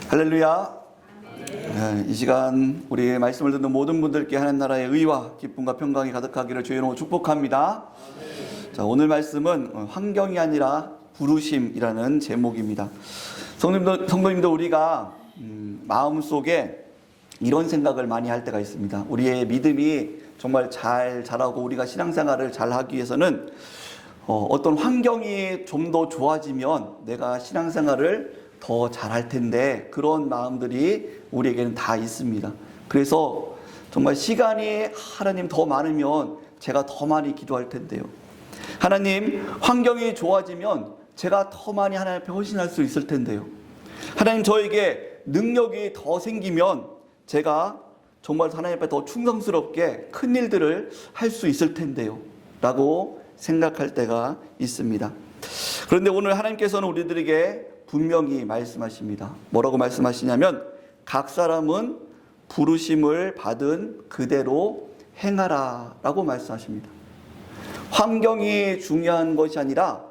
할렐루야. 이 시간 우리 말씀을 듣는 모든 분들께 하나님 나라의 의와 기쁨과 평강이 가득하기를 주의 이름으로 축복합니다. 자, 오늘 말씀은 환경이 아니라 부르심이라는 제목입니다. 성도님들 우리가 마음속에 이런 생각을 많이 할 때가 있습니다. 우리의 믿음이 정말 잘 자라고 우리가 신앙생활을 잘 하기 위해서는 어떤 환경이 좀 더 좋아지면 내가 신앙생활을 더 잘할 텐데, 그런 마음들이 우리에게는 다 있습니다. 그래서 정말 시간이 하나님 더 많으면 제가 더 많이 기도할 텐데요. 하나님, 환경이 좋아지면 제가 더 많이 하나님 앞에 헌신할 수 있을 텐데요. 하나님, 저에게 능력이 더 생기면 제가 정말 하나님 앞에 더 충성스럽게 큰 일들을 할 수 있을 텐데요 라고 생각할 때가 있습니다. 그런데 오늘 하나님께서는 우리들에게 분명히 말씀하십니다. 뭐라고 말씀하시냐면, 각 사람은 부르심을 받은 그대로 행하라 라고 말씀하십니다. 환경이 중요한 것이 아니라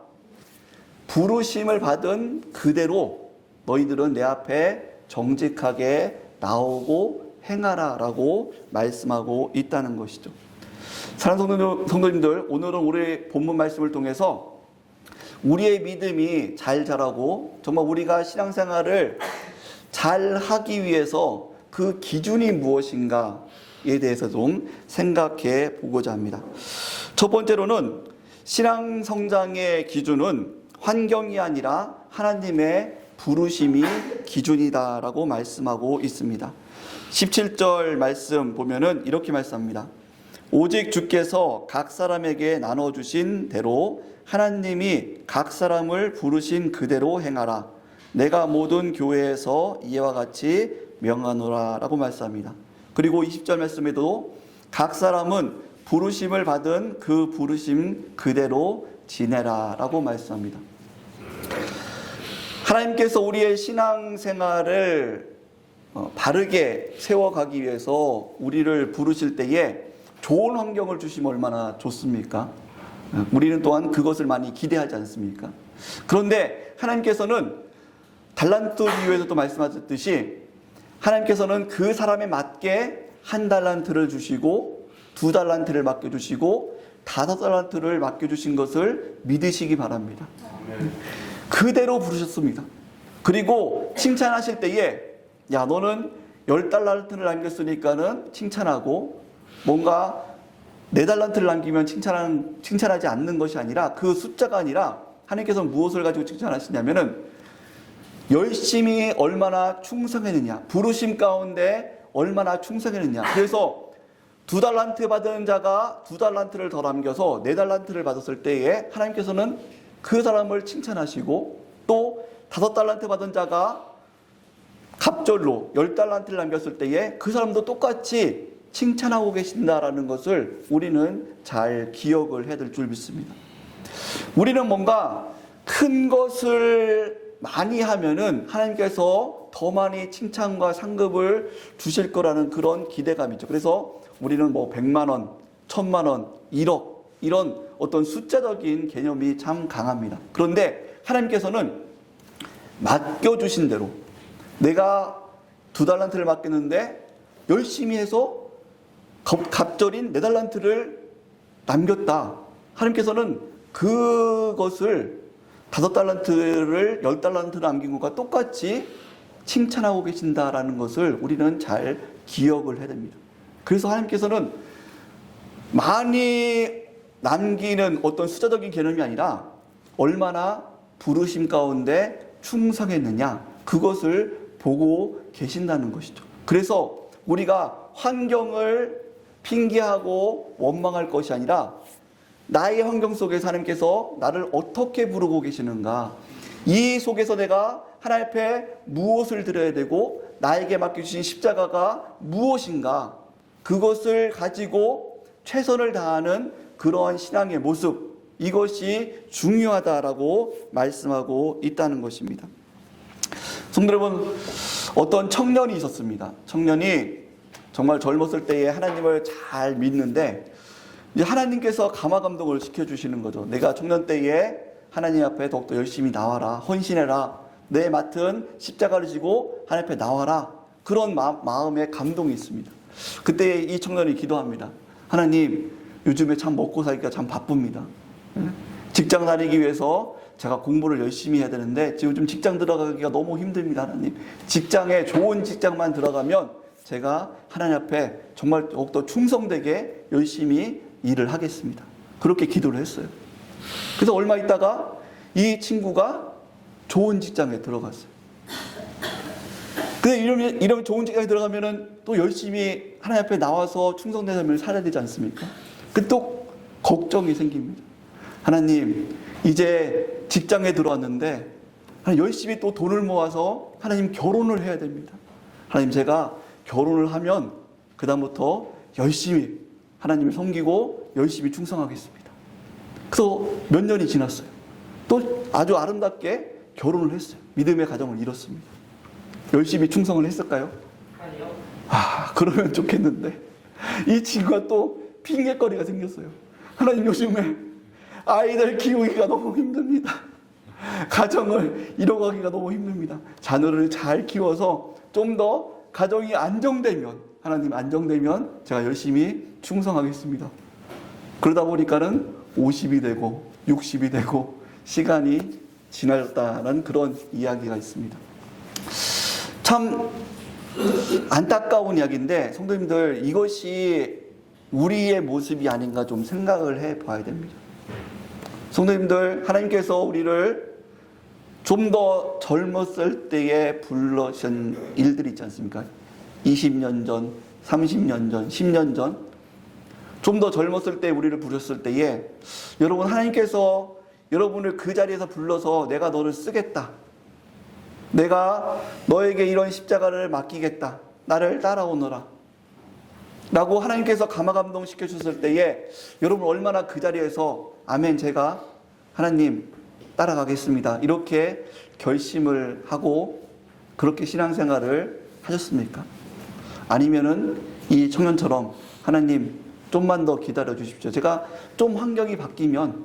부르심을 받은 그대로 너희들은 내 앞에 정직하게 나오고 행하라 라고 말씀하고 있다는 것이죠. 사랑하는 성도님들, 오늘은 우리 본문 말씀을 통해서 우리의 믿음이 잘 자라고 정말 우리가 신앙생활을 잘 하기 위해서 그 기준이 무엇인가에 대해서 좀 생각해 보고자 합니다. 첫 번째로는 신앙 성장의 기준은 환경이 아니라 하나님의 부르심이 기준이다라고 말씀하고 있습니다. 17절 말씀 보면은 이렇게 말씀합니다. 오직 주께서 각 사람에게 나눠주신 대로 하나님이 각 사람을 부르신 그대로 행하라. 내가 모든 교회에서 이와 같이 명하노라 라고 말씀합니다. 그리고 20절 말씀에도 각 사람은 부르심을 받은 그 부르심 그대로 지내라 라고 말씀합니다. 하나님께서 우리의 신앙생활을 바르게 세워가기 위해서 우리를 부르실 때에 좋은 환경을 주시면 얼마나 좋습니까? 우리는 또한 그것을 많이 기대하지 않습니까? 그런데 하나님께서는 달란트 비유에서도 말씀하셨듯이 하나님께서는 그 사람에 맞게 1달란트를 주시고 2달란트를 맡겨주시고 5달란트를 맡겨주신 것을 믿으시기 바랍니다. 그대로 부르셨습니다. 그리고 칭찬하실 때에 야, 너는 10달란트를 남겼으니까는 칭찬하고, 뭔가 4달란트를 남기면 칭찬하지 않는 것이 아니라, 그 숫자가 아니라 하나님께서는 무엇을 가지고 칭찬하시냐면은 열심히 얼마나 충성했느냐, 부르심 가운데 얼마나 충성했느냐. 그래서 2달란트 받은 자가 2달란트를 더 남겨서 4달란트를 받았을 때에 하나님께서는 그 사람을 칭찬하시고, 또 5달란트 받은 자가 갑절로 10달란트를 남겼을 때에 그 사람도 똑같이 칭찬하고 계신다라는 것을 우리는 잘 기억을 해야 될 줄 믿습니다. 우리는 뭔가 큰 것을 많이 하면은 하나님께서 더 많이 칭찬과 상급을 주실 거라는 그런 기대감이죠. 그래서 우리는 뭐 100만 원, 1000만 원, 1억 이런 어떤 숫자적인 개념이 참 강합니다. 그런데 하나님께서는 맡겨주신 대로, 내가 2달란트를 맡겼는데 열심히 해서 갑절인 4달란트를 남겼다. 하나님께서는 그것을 5달란트를 10달란트 남긴 것과 똑같이 칭찬하고 계신다라는 것을 우리는 잘 기억을 해야 됩니다. 그래서 하나님께서는 많이 남기는 어떤 숫자적인 개념이 아니라 얼마나 부르심 가운데 충성했느냐, 그것을 보고 계신다는 것이죠. 그래서 우리가 환경을 핑계하고 원망할 것이 아니라 나의 환경 속에서 하나님께서 나를 어떻게 부르고 계시는가, 이 속에서 내가 하나님 앞에 무엇을 드려야 되고 나에게 맡겨주신 십자가가 무엇인가, 그것을 가지고 최선을 다하는 그러한 신앙의 모습, 이것이 중요하다라고 말씀하고 있다는 것입니다. 성도 여러분, 어떤 청년이 있었습니다. 청년이 정말 젊었을 때에 하나님을 잘 믿는데 이제 하나님께서 감화감동을 시켜주시는 거죠. 내가 청년 때에 하나님 앞에 더욱더 열심히 나와라, 헌신해라, 내 맡은 십자가를 지고 하나님 앞에 나와라. 그런 마음의 감동이 있습니다. 그때 이 청년이 기도합니다. 하나님, 요즘에 참 먹고 살기가 참 바쁩니다. 직장 다니기 위해서 제가 공부를 열심히 해야 되는데 지금 좀 직장 들어가기가 너무 힘듭니다. 하나님, 직장에 좋은 직장만 들어가면 제가 하나님 앞에 정말 더욱더 충성되게 열심히 일을 하겠습니다. 그렇게 기도를 했어요. 그래서 얼마 있다가 이 친구가 좋은 직장에 들어갔어요. 근데 이러면 좋은 직장에 들어가면은 또 열심히 하나님 앞에 나와서 충성된 삶을 살아야 되지 않습니까? 그 또 걱정이 생깁니다. 하나님, 이제 직장에 들어왔는데 열심히 또 돈을 모아서 하나님 결혼을 해야 됩니다. 하나님, 제가 결혼을 하면 그다음부터 열심히 하나님을 섬기고 열심히 충성하겠습니다. 그래서 몇 년이 지났어요. 또 아주 아름답게 결혼을 했어요. 믿음의 가정을 이뤘습니다. 열심히 충성을 했을까요? 아니요. 그러면 좋겠는데 이 친구가 또 핑계거리가 생겼어요. 하나님, 요즘에 아이들 키우기가 너무 힘듭니다. 가정을 이뤄가기가 너무 힘듭니다. 자녀를 잘 키워서 좀 더 가정이 안정되면, 하나님 안정되면 제가 열심히 충성하겠습니다. 그러다 보니까는 50이 되고 60이 되고 시간이 지났다는 그런 이야기가 있습니다. 참 안타까운 이야기인데, 성도님들, 이것이 우리의 모습이 아닌가 좀 생각을 해봐야 됩니다. 성도님들, 하나님께서 우리를 좀 더 젊었을 때에 불러신 일들이 있지 않습니까? 20년 전, 30년 전, 10년 전, 좀 더 젊었을 때 우리를 부르셨을 때에 여러분, 하나님께서 여러분을 그 자리에서 불러서 내가 너를 쓰겠다, 내가 너에게 이런 십자가를 맡기겠다, 나를 따라오너라 라고 하나님께서 감화감동 시켜주셨을 때에 여러분 얼마나 그 자리에서 아멘, 제가 하나님 따라가겠습니다, 이렇게 결심을 하고 그렇게 신앙생활을 하셨습니까? 아니면은 이 청년처럼 하나님 좀만 더 기다려 주십시오, 제가 좀 환경이 바뀌면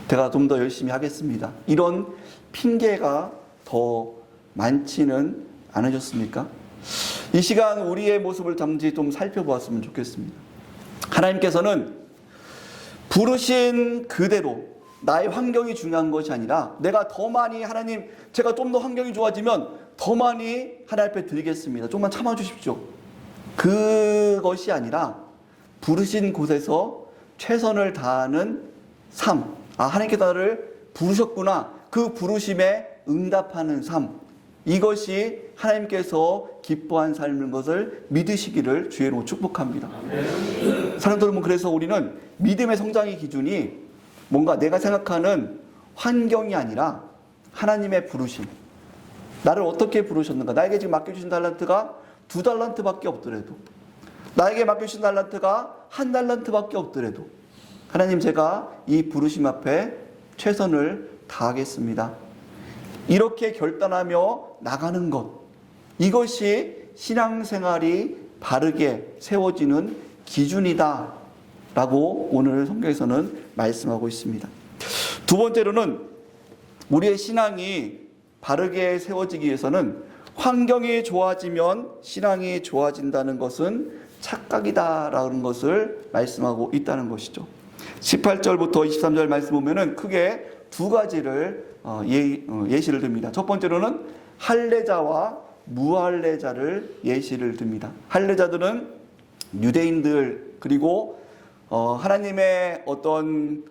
제가 좀 더 열심히 하겠습니다, 이런 핑계가 더 많지는 않으셨습니까? 이 시간 우리의 모습을 잠시 좀 살펴보았으면 좋겠습니다. 하나님께서는 부르신 그대로 나의 환경이 중요한 것이 아니라 내가 더 많이, 하나님 제가 좀 더 환경이 좋아지면 더 많이 하나님 앞에 드리겠습니다, 좀만 참아주십시오, 그것이 아니라 부르신 곳에서 최선을 다하는 삶, 하나님께서 나를 부르셨구나, 그 부르심에 응답하는 삶, 이것이 하나님께서 기뻐한 삶인 것을 믿으시기를 주의 이름으로 축복합니다. 사랑하는 여러분, 그래서 우리는 믿음의 성장의 기준이 뭔가 내가 생각하는 환경이 아니라 하나님의 부르심, 나를 어떻게 부르셨는가, 나에게 지금 맡겨주신 달란트가 2달란트밖에 없더라도, 나에게 맡겨주신 달란트가 1달란트밖에 없더라도 하나님, 제가 이 부르심 앞에 최선을 다하겠습니다, 이렇게 결단하며 나가는 것, 이것이 신앙생활이 바르게 세워지는 기준이다 라고 오늘 성경에서는 말씀하고 있습니다. 두 번째로는 우리의 신앙이 바르게 세워지기 위해서는 환경이 좋아지면 신앙이 좋아진다는 것은 착각이다라는 것을 말씀하고 있다는 것이죠. 18절부터 23절 말씀 보면은 크게 두 가지를 예시를 듭니다. 첫 번째로는 할례자와 무할례자를 예시를 듭니다. 할례자들은 유대인들, 그리고 하나님의 어떤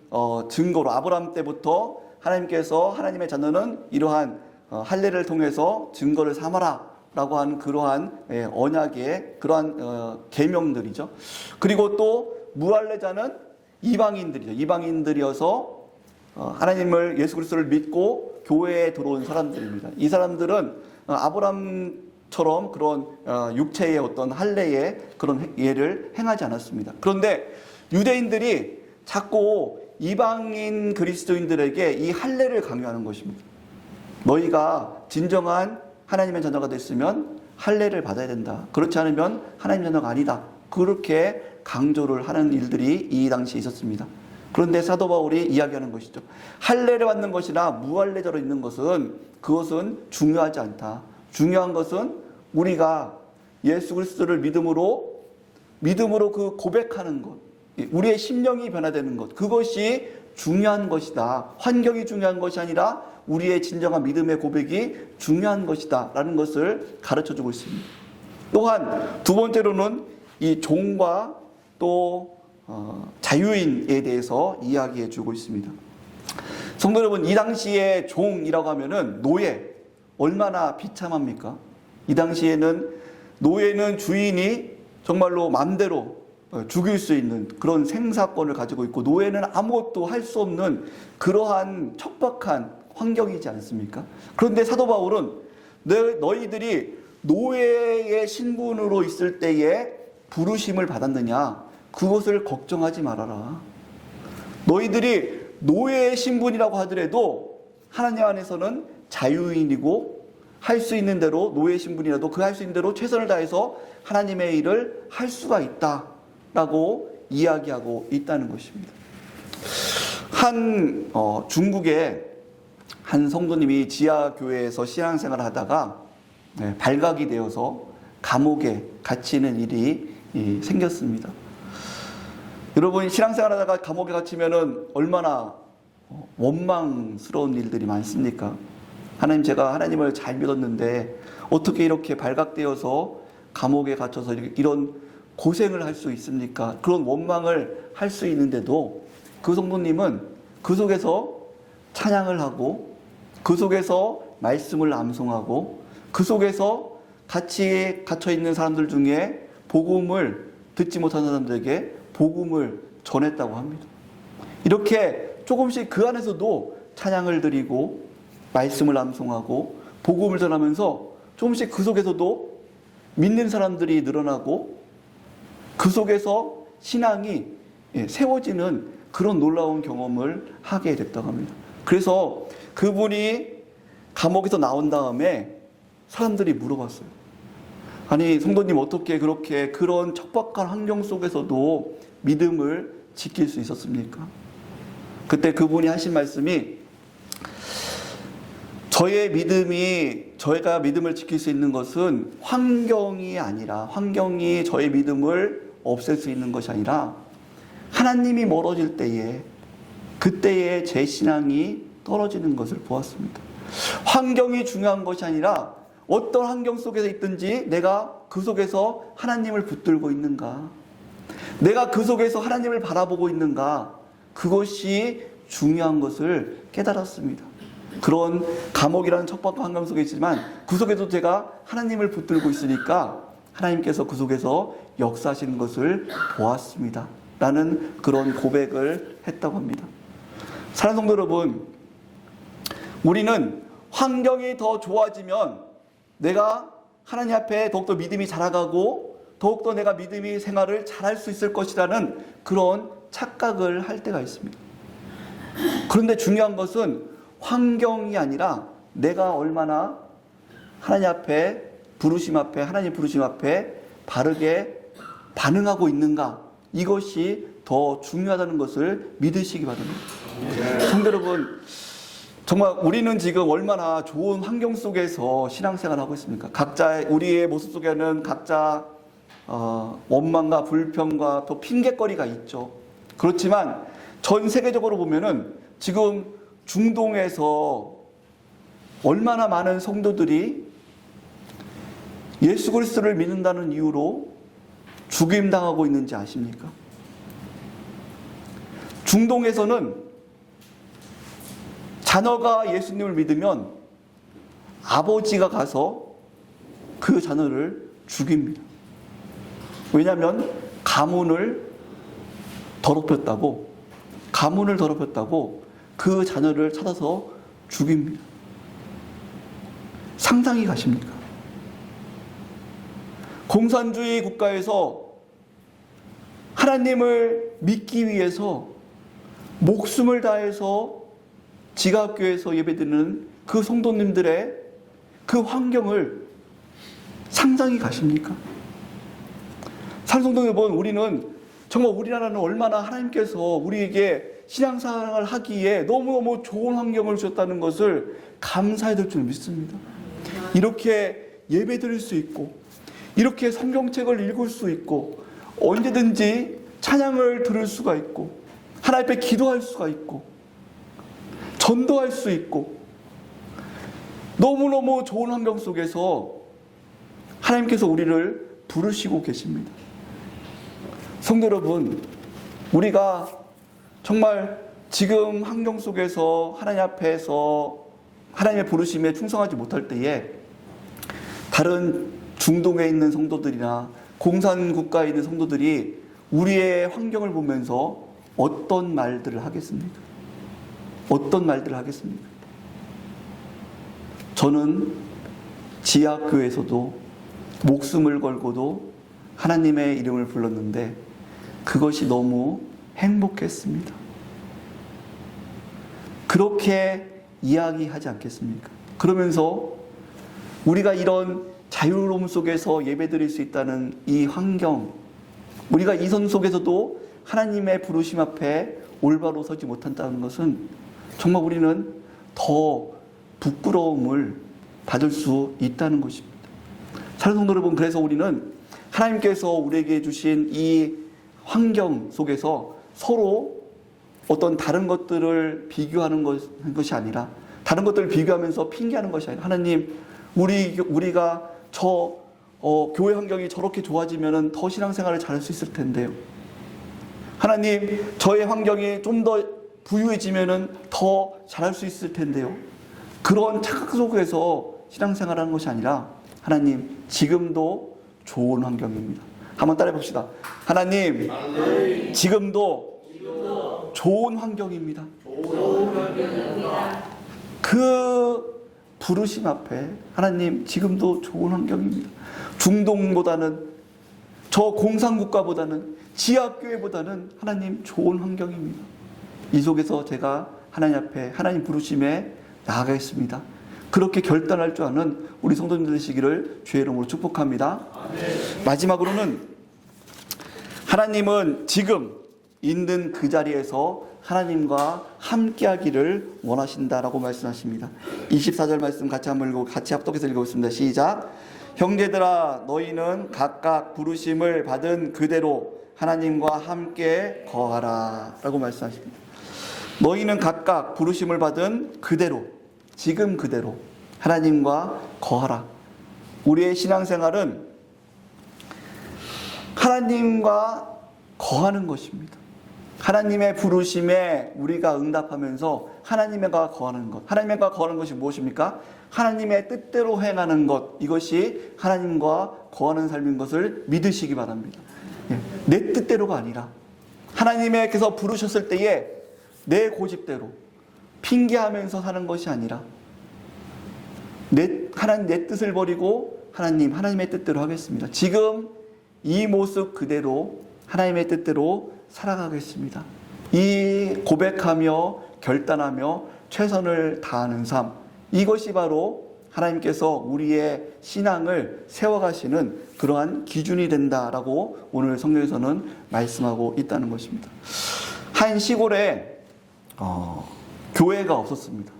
증거로 아브라함 때부터 하나님께서 하나님의 자녀는 이러한 할례를 통해서 증거를 삼아라 라고 하는 그러한 언약의 그러한 계명들이죠. 그리고 또 무할례자는 이방인들이죠. 이방인들이어서 하나님을, 예수 그리스도를 믿고 교회에 들어온 사람들입니다. 이 사람들은 아브라함처럼 그런 육체의 어떤 할례의 그런 예를 행하지 않았습니다. 그런데 유대인들이 자꾸 이방인 그리스도인들에게 이 할례를 강요하는 것입니다. 너희가 진정한 하나님의 자녀가 됐으면 할례를 받아야 된다, 그렇지 않으면 하나님의 자녀가 아니다, 그렇게 강조를 하는 일들이 이 당시에 있었습니다. 그런데 사도 바울이 이야기하는 것이죠. 할례를 받는 것이나 무할례자로 있는 것은 그것은 중요하지 않다. 중요한 것은 우리가 예수 그리스도를 믿음으로 그 고백하는 것, 우리의 심령이 변화되는 것, 그것이 중요한 것이다. 환경이 중요한 것이 아니라 우리의 진정한 믿음의 고백이 중요한 것이다 라는 것을 가르쳐주고 있습니다. 또한 두 번째로는 이 종과 또 자유인에 대해서 이야기해주고 있습니다. 성도 여러분, 이 당시에 종이라고 하면은 노예, 얼마나 비참합니까? 이 당시에는 노예는 주인이 정말로 마음대로 죽일 수 있는 그런 생사권을 가지고 있고, 노예는 아무것도 할 수 없는 그러한 척박한 환경이지 않습니까? 그런데 사도 바울은 너희들이 노예의 신분으로 있을 때에 부르심을 받았느냐, 그것을 걱정하지 말아라. 너희들이 노예의 신분이라고 하더라도 하나님 안에서는 자유인이고, 할 수 있는 대로, 노예 신분이라도 그 할 수 있는 대로 최선을 다해서 하나님의 일을 할 수가 있다라고 이야기하고 있다는 것입니다. 중국의 한 성도님이 지하교회에서 신앙생활을 하다가 발각이 되어서 감옥에 갇히는 일이 생겼습니다. 여러분, 신앙생활 하다가 감옥에 갇히면은 얼마나 원망스러운 일들이 많습니까? 하나님, 제가 하나님을 잘 믿었는데 어떻게 이렇게 발각되어서 감옥에 갇혀서 이런 고생을 할 수 있습니까? 그런 원망을 할 수 있는데도 그 성도님은 그 속에서 찬양을 하고, 그 속에서 말씀을 암송하고, 그 속에서 같이 갇혀있는 사람들 중에 복음을 듣지 못하는 사람들에게 복음을 전했다고 합니다. 이렇게 조금씩 그 안에서도 찬양을 드리고 말씀을 암송하고 복음을 전하면서 조금씩 그 속에서도 믿는 사람들이 늘어나고, 그 속에서 신앙이 세워지는 그런 놀라운 경험을 하게 됐다고 합니다. 그래서 그분이 감옥에서 나온 다음에 사람들이 물어봤어요. 아니, 성도님, 어떻게 그렇게 그런 척박한 환경 속에서도 믿음을 지킬 수 있었습니까? 그때 그분이 하신 말씀이, 저희가 믿음을 지킬 수 있는 것은 환경이 아니라, 환경이 저의 믿음을 없앨 수 있는 것이 아니라 하나님이 멀어질 때에, 그때에 제 신앙이 떨어지는 것을 보았습니다. 환경이 중요한 것이 아니라 어떤 환경 속에서 있든지 내가 그 속에서 하나님을 붙들고 있는가, 내가 그 속에서 하나님을 바라보고 있는가, 그것이 중요한 것을 깨달았습니다. 그런 감옥이라는 척박한 환경 속에 있지만 그 속에도 제가 하나님을 붙들고 있으니까 하나님께서 그 속에서 역사하시는 것을 보았습니다 라는 그런 고백을 했다고 합니다. 사랑하는 성도 여러분, 우리는 환경이 더 좋아지면 내가 하나님 앞에 더욱더 믿음이 자라가고 더욱더 내가 믿음이 생활을 잘할 수 있을 것이라는 그런 착각을 할 때가 있습니다. 그런데 중요한 것은 환경이 아니라 내가 얼마나 하나님 앞에 하나님 부르심 앞에 바르게 반응하고 있는가, 이것이 더 중요하다는 것을 믿으시기 바랍니다. 성도 여러분, 정말 우리는 지금 얼마나 좋은 환경 속에서 신앙생활을 하고 있습니까? 각자 우리의 모습 속에는 각자 원망과 불평과 또 핑계거리가 있죠. 그렇지만 전 세계적으로 보면은 지금 중동에서 얼마나 많은 성도들이 예수 그리스도를 믿는다는 이유로 죽임당하고 있는지 아십니까? 중동에서는 자녀가 예수님을 믿으면 아버지가 가서 그 자녀를 죽입니다. 왜냐하면 가문을 더럽혔다고 그 자녀를 찾아서 죽입니다. 상상이 가십니까? 공산주의 국가에서 하나님을 믿기 위해서 목숨을 다해서 지각교회에서 예배드리는 그 성도님들의 그 환경을 상상이 가십니까? 사랑하는 성도 여러분, 우리는 정말 우리나라는 얼마나 하나님께서 우리에게 신앙생활을 하기에 너무너무 좋은 환경을 주셨다는 것을 감사해야 될 줄 믿습니다. 이렇게 예배 드릴 수 있고, 이렇게 성경책을 읽을 수 있고, 언제든지 찬양을 들을 수가 있고, 하나님 앞에 기도할 수가 있고, 전도할 수 있고, 너무너무 좋은 환경 속에서 하나님께서 우리를 부르시고 계십니다. 성도 여러분, 우리가 정말 지금 환경 속에서 하나님 앞에서 하나님의 부르심에 충성하지 못할 때에 다른 중동에 있는 성도들이나 공산국가에 있는 성도들이 우리의 환경을 보면서 어떤 말들을 하겠습니까? 어떤 말들을 하겠습니까? 저는 지하교회에서도 목숨을 걸고도 하나님의 이름을 불렀는데 그것이 너무 행복했습니다. 그렇게 이야기하지 않겠습니까? 그러면서 우리가 이런 자유로움 속에서 예배드릴 수 있다는 이 환경, 우리가 이 선 속에서도 하나님의 부르심 앞에 올바로 서지 못한다는 것은 정말 우리는 더 부끄러움을 받을 수 있다는 것입니다. 사랑하는 성도 여러분, 그래서 우리는 하나님께서 우리에게 주신 이 환경 속에서 서로 어떤 다른 것들을 비교하는 것이 아니라, 다른 것들을 비교하면서 핑계하는 것이 아니라, 하나님, 우리가 교회 환경이 저렇게 좋아지면 더 신앙생활을 잘할 수 있을 텐데요. 하나님, 저의 환경이 좀 더 부유해지면 더 잘할 수 있을 텐데요. 그런 착각 속에서 신앙생활하는 것이 아니라, 하나님, 지금도 좋은 환경입니다. 한번 따라해 봅시다. 하나님, 지금도 좋은 환경입니다. 그 부르심 앞에 하나님, 지금도 좋은 환경입니다. 중동보다는, 저 공산국가보다는, 지하교회보다는 하나님 좋은 환경입니다. 이 속에서 제가 하나님 앞에, 하나님 부르심에 나아가겠습니다. 그렇게 결단할 줄 아는 우리 성도님들 되시기를 주의 이름으로 축복합니다. 아멘. 마지막으로는 하나님은 지금 있는 그 자리에서 하나님과 함께하기를 원하신다라고 말씀하십니다. 24절 말씀 같이 한번 읽고 같이 합독해서 읽어보겠습니다. 시작. 형제들아, 너희는 각각 부르심을 받은 그대로 하나님과 함께 거하라 라고 말씀하십니다. 너희는 각각 부르심을 받은 그대로, 지금 그대로 하나님과 거하라. 우리의 신앙생활은 하나님과 거하는 것입니다. 하나님의 부르심에 우리가 응답하면서 하나님과 거하는 것. 하나님과 거하는 것이 무엇입니까? 하나님의 뜻대로 행하는 것. 이것이 하나님과 거하는 삶인 것을 믿으시기 바랍니다. 내 뜻대로가 아니라 하나님께서 부르셨을 때에 내 고집대로 핑계하면서 사는 것이 아니라 하나님 내 뜻을 버리고 하나님의 뜻대로 하겠습니다. 지금 이 모습 그대로 하나님의 뜻대로 살아가겠습니다. 이 고백하며 결단하며 최선을 다하는 삶, 이것이 바로 하나님께서 우리의 신앙을 세워가시는 그러한 기준이 된다라고 오늘 성경에서는 말씀하고 있다는 것입니다. 한 시골에 교회가 없었습니다.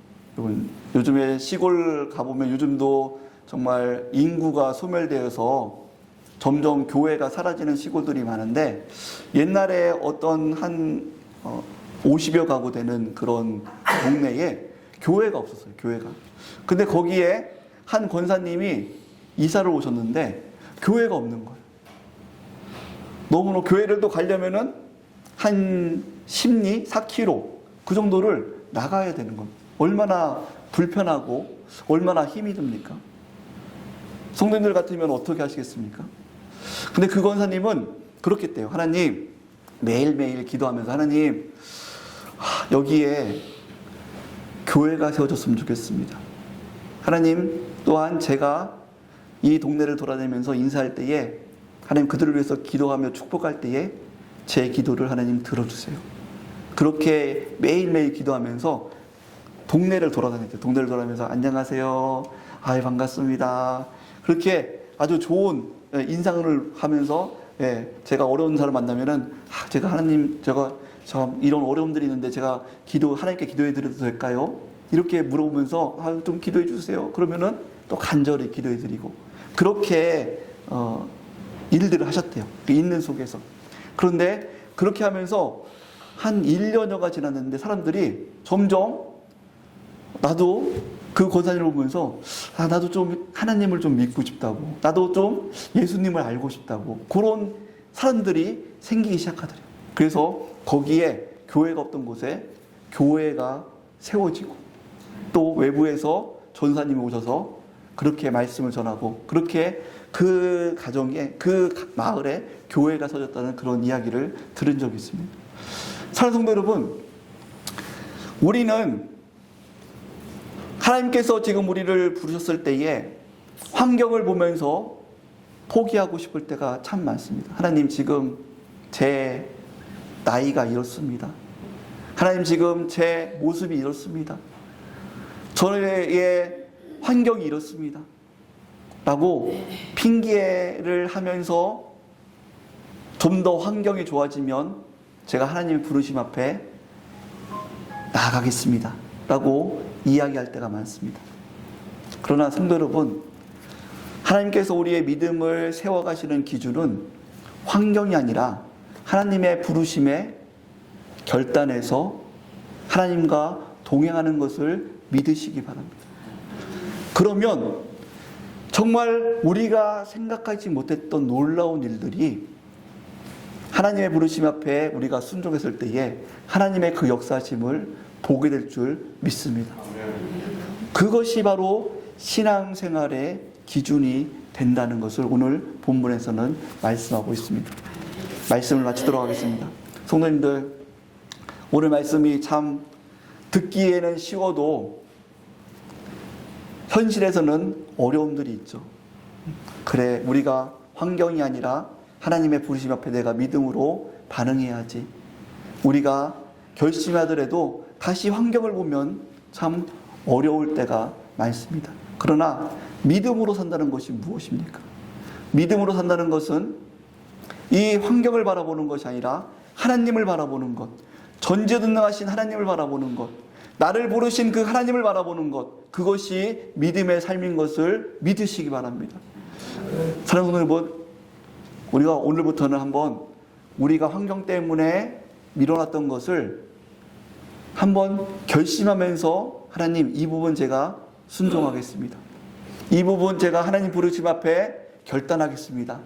요즘에 시골 가보면 요즘도 정말 인구가 소멸되어서 점점 교회가 사라지는 시골들이 많은데, 옛날에 어떤 한 50여 가구 되는 그런 동네에 교회가 없었어요. 교회가. 근데 거기에 한 권사님이 이사를 오셨는데 교회가 없는 거예요. 너무나 교회를 또 가려면은 한 10리, 4km 그 정도를 나가야 되는 겁니다. 얼마나 불편하고 얼마나 힘이 듭니까? 성도님들 같으면 어떻게 하시겠습니까? 근데 그 권사님은 그렇게 했대요. 하나님, 매일매일 기도하면서 하나님, 여기에 교회가 세워졌으면 좋겠습니다. 하나님, 또한 제가 이 동네를 돌아다니면서 인사할 때에 하나님, 그들을 위해서 기도하며 축복할 때에 제 기도를 하나님 들어주세요. 그렇게 매일매일 기도하면서 동네를 돌아다녔대요. 동네를 돌아다니면서 안녕하세요, 아이 반갑습니다, 그렇게 아주 좋은 인상을 하면서, 제가 어려운 사람 만나면은 제가 하나님, 제가 참 이런 어려움들이 있는데 제가 하나님께 기도해 드려도 될까요? 이렇게 물어보면서 좀 기도해 주세요. 그러면은 또 간절히 기도해 드리고 그렇게 일들을 하셨대요. 있는 속에서. 그런데 그렇게 하면서 한 1년여가 지났는데 사람들이 점점 나도 그 권사님을 보면서 나도 좀 하나님을 좀 믿고 싶다고, 나도 좀 예수님을 알고 싶다고, 그런 사람들이 생기기 시작하더래요. 그래서 거기에 교회가 없던 곳에 교회가 세워지고 또 외부에서 전사님이 오셔서 그렇게 말씀을 전하고 그렇게 그 가정에 그 마을에 교회가 서졌다는 그런 이야기를 들은 적이 있습니다. 사랑하는 성도 여러분, 우리는 하나님께서 지금 우리를 부르셨을 때에 환경을 보면서 포기하고 싶을 때가 참 많습니다. 하나님, 지금 제 나이가 이렇습니다. 하나님, 지금 제 모습이 이렇습니다. 저의 환경이 이렇습니다. 라고 핑계를 하면서 좀 더 환경이 좋아지면 제가 하나님의 부르심 앞에 나아가겠습니다. 라고 이야기할 때가 많습니다. 그러나 성도 여러분, 하나님께서 우리의 믿음을 세워가시는 기준은 환경이 아니라 하나님의 부르심에 결단해서 하나님과 동행하는 것을 믿으시기 바랍니다. 그러면 정말 우리가 생각하지 못했던 놀라운 일들이 하나님의 부르심 앞에 우리가 순종했을 때에 하나님의 그 역사심을 보게 될 줄 믿습니다. 그것이 바로 신앙생활의 기준이 된다는 것을 오늘 본문에서는 말씀하고 있습니다. 말씀을 마치도록 하겠습니다. 성도님들, 오늘 말씀이 참 듣기에는 쉬워도 현실에서는 어려움들이 있죠. 그래, 우리가 환경이 아니라 하나님의 부르심 앞에 내가 믿음으로 반응해야지. 우리가 결심하더라도 다시 환경을 보면 참 어려울 때가 많습니다. 그러나 믿음으로 산다는 것이 무엇입니까? 믿음으로 산다는 것은 이 환경을 바라보는 것이 아니라 하나님을 바라보는 것, 전지전능하신 하나님을 바라보는 것, 나를 부르신 그 하나님을 바라보는 것, 그것이 믿음의 삶인 것을 믿으시기 바랍니다. 사랑하는 여러분, 우리가 오늘부터는 한번 우리가 환경 때문에 밀어놨던 것을 한번 결심하면서 하나님, 이 부분 제가 순종하겠습니다. 이 부분 제가 하나님 부르심 앞에 결단하겠습니다.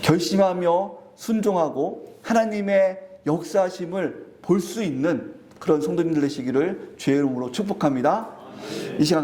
결심하며 순종하고 하나님의 역사하심을 볼 수 있는 그런 성도님들 되시기를 주의 이름으로 축복합니다. 이 시간